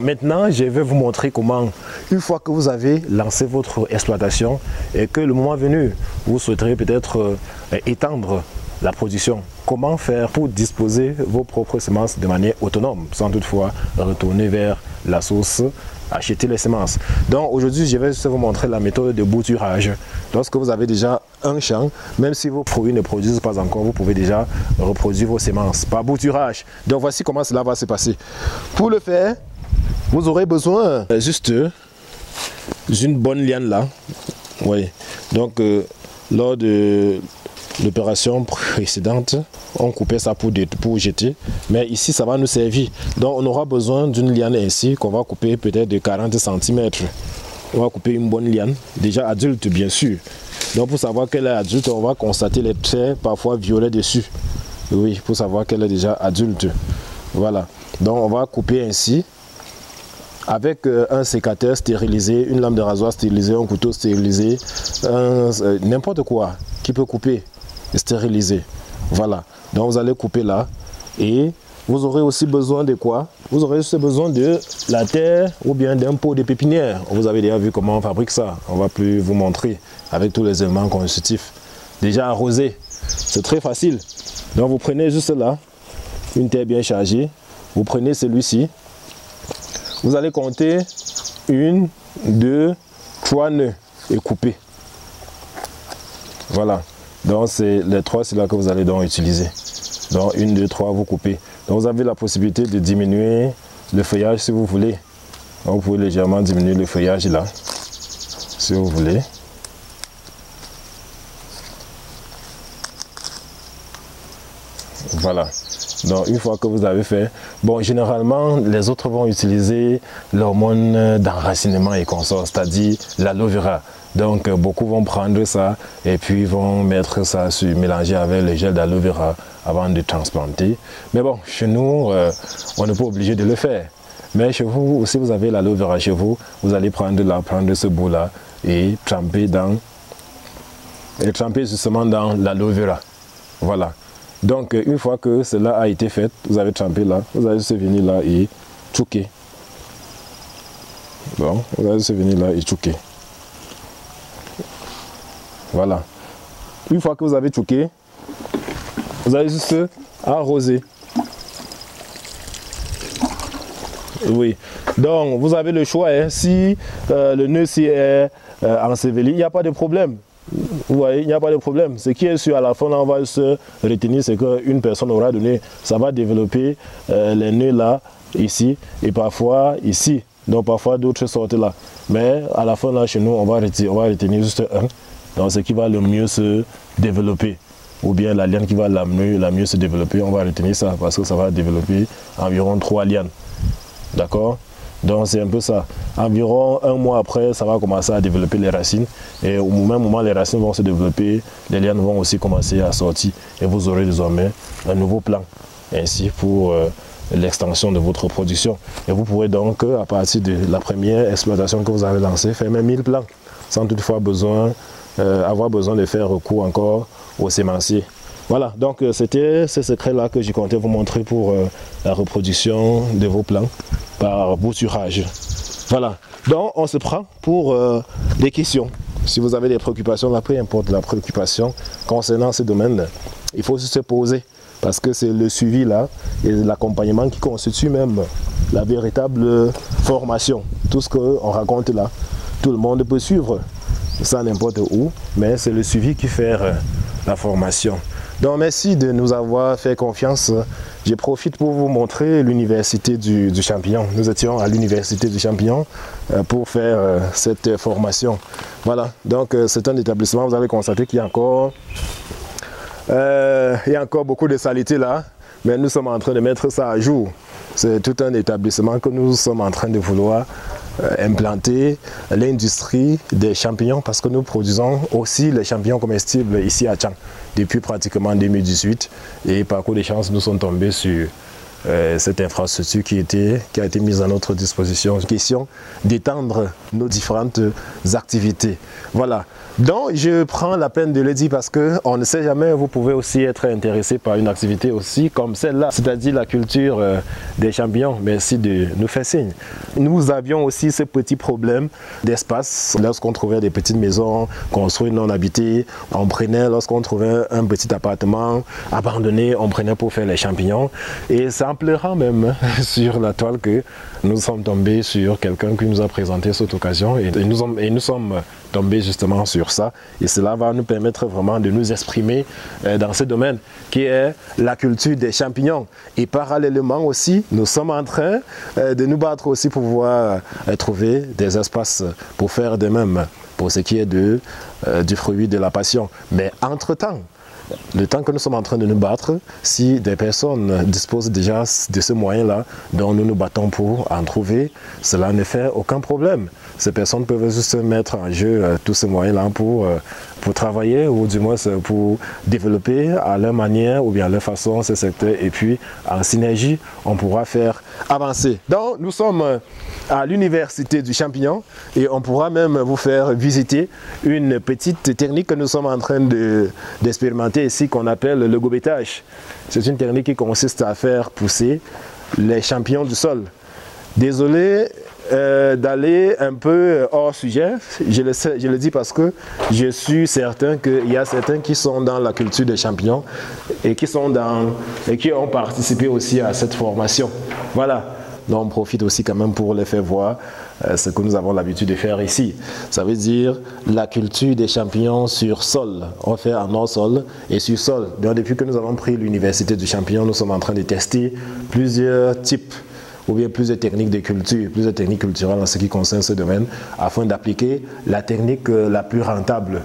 Maintenant, je vais vous montrer comment, une fois que vous avez lancé votre exploitation et que le moment venu, vous souhaiterez peut-être étendre la production, comment faire pour disposer vos propres semences de manière autonome, sans toutefois retourner vers la source, acheter les semences. Donc aujourd'hui, je vais juste vous montrer la méthode de bouturage. Lorsque vous avez déjà un champ, même si vos produits ne produisent pas encore, vous pouvez déjà reproduire vos semences par bouturage. Donc voici comment cela va se passer. Pour le faire, vous aurez besoin juste d'une bonne liane là. Oui. Donc lors de l'opération précédente, on coupait ça pour jeter. Mais ici, ça va nous servir. Donc on aura besoin d'une liane ainsi qu'on va couper peut-être de 40 cm. On va couper une bonne liane, déjà adulte bien sûr. Donc pour savoir qu'elle est adulte, on va constater les traits parfois violets dessus. Oui, pour savoir qu'elle est déjà adulte. Voilà. Donc on va couper ainsi. Avec un sécateur stérilisé, une lame de rasoir stérilisée, un couteau stérilisé, n'importe quoi qui peut couper et stériliser. Voilà, donc vous allez couper là et vous aurez aussi besoin de quoi? Vous aurez aussi besoin de la terre ou bien d'un pot de pépinière. Vous avez déjà vu comment on fabrique ça. On va plus vous montrer avec tous les éléments constitutifs. Déjà arrosé, c'est très facile. Donc vous prenez juste là, une terre bien chargée. Vous prenez celui-ci. Vous allez compter 1, 2, 3 nœuds et couper. Voilà. Donc c'est les 3, c'est là que vous allez donc utiliser. Donc 1, 2, 3, vous coupez. Donc vous avez la possibilité de diminuer le feuillage si vous voulez. Donc vous pouvez légèrement diminuer le feuillage là, si vous voulez. Voilà. Donc une fois que vous avez fait, bon généralement les autres vont utiliser l'hormone d'enracinement et consorts, c'est-à-dire l'aloe vera. Donc beaucoup vont prendre ça et puis vont mettre ça mélanger avec le gel d'aloe vera avant de transplanter. Mais bon, chez nous, on n'est pas obligé de le faire. Mais chez vous, si vous avez l'aloe vera chez vous, vous allez prendre ce bout là et tremper justement dans l'aloe vera. Voilà. Donc, une fois que cela a été fait, vous avez trempé là, vous allez se venir là et tchouquer. Bon, vous allez se venir là et tchouquer. Voilà. Une fois que vous avez tchouqué, vous allez juste arroser. Oui. Donc, vous avez le choix. Hein. Si le nœud est enseveli, il n'y a pas de problème. Vous voyez, il n'y a pas de problème. Ce qui est sûr, à la fin, là, on va se retenir, c'est qu'une personne aura donné, ça va développer les nœuds là, ici, et parfois ici. Donc parfois d'autres sortent là. Mais à la fin, là, chez nous, on va retenir juste un. Donc ce qui va le mieux se développer. Ou bien la liane qui va la mieux se développer, on va retenir ça, parce que ça va développer environ 3 lianes. D'accord? Donc c'est un peu ça. Environ un mois après, ça va commencer à développer les racines. Et au même moment, les racines vont se développer, les lianes vont aussi commencer à sortir. Et vous aurez désormais un nouveau plan, ainsi pour l'extension de votre production. Et vous pourrez donc, à partir de la première exploitation que vous avez lancée, faire même 1000 plants, sans toutefois avoir besoin de faire recours encore aux sémenciers. Voilà, donc c'était ce secret-là que je comptais vous montrer pour la reproduction de vos plants par bouturage. Voilà, donc on se prend pour des questions. Si vous avez des préoccupations, là, peu importe la préoccupation concernant ce domaine, il faut se poser. Parce que c'est le suivi là et l'accompagnement qui constitue même la véritable formation. Tout ce qu'on raconte là, tout le monde peut suivre, ça n'importe où, mais c'est le suivi qui fait la formation. Donc merci de nous avoir fait confiance. Je profite pour vous montrer l'université du champignon. Nous étions à l'université du champignon pour faire cette formation. Voilà, donc c'est un établissement, vous allez constater qu'il y a encore beaucoup de saleté là, mais nous sommes en train de mettre ça à jour. C'est tout un établissement que nous sommes en train de vouloir implanter, l'industrie des champignons, parce que nous produisons aussi les champignons comestibles ici à Tchang depuis pratiquement 2018, et par coup de chance nous sommes tombés sur cette infrastructure qui a été mise à notre disposition. Question d'étendre nos différentes activités. Voilà. Donc, je prends la peine de le dire parce qu'on ne sait jamais, vous pouvez aussi être intéressé par une activité aussi comme celle-là, c'est-à-dire la culture des champignons. Merci de nous faire signe. Nous avions aussi ce petit problème d'espace. Lorsqu'on trouvait des petites maisons construites non habitées, on prenait, lorsqu'on trouvait un petit appartement abandonné, on prenait pour faire les champignons. Et c'est en pleurant même sur la toile que nous sommes tombés sur quelqu'un qui nous a présenté cette occasion et nous sommes tombés justement sur ça. Et cela va nous permettre vraiment de nous exprimer dans ce domaine qui est la culture des champignons. Et parallèlement aussi, nous sommes en train de nous battre aussi pour pouvoir trouver des espaces pour faire de même pour ce qui est du fruit de la passion. Mais entre-temps, le temps que nous sommes en train de nous battre, si des personnes disposent déjà de ce moyen-là dont nous nous battons pour en trouver, cela ne fait aucun problème. Ces personnes peuvent juste mettre en jeu tous ces moyens-là pour travailler ou du moins pour développer à leur manière ou bien à leur façon ce secteur et puis en synergie, on pourra faire avancer. Donc nous sommes à l'université du champignon et on pourra même vous faire visiter une petite technique que nous sommes en train d'expérimenter ici qu'on appelle le gobetage. C'est une technique qui consiste à faire pousser les champignons du sol. Désolé d'aller un peu hors sujet, je le dis parce que je suis certain qu'il y a certains qui sont dans la culture des champignons et qui ont participé aussi à cette formation. Voilà, donc on profite aussi quand même pour les faire voir ce que nous avons l'habitude de faire ici. Ça veut dire la culture des champignons sur sol. On fait en hors sol et sur sol. Donc depuis que nous avons pris l'université du champignon, nous sommes en train de tester plusieurs types ou bien plusieurs techniques de culture, plusieurs techniques culturelles en ce qui concerne ce domaine, afin d'appliquer la technique la plus rentable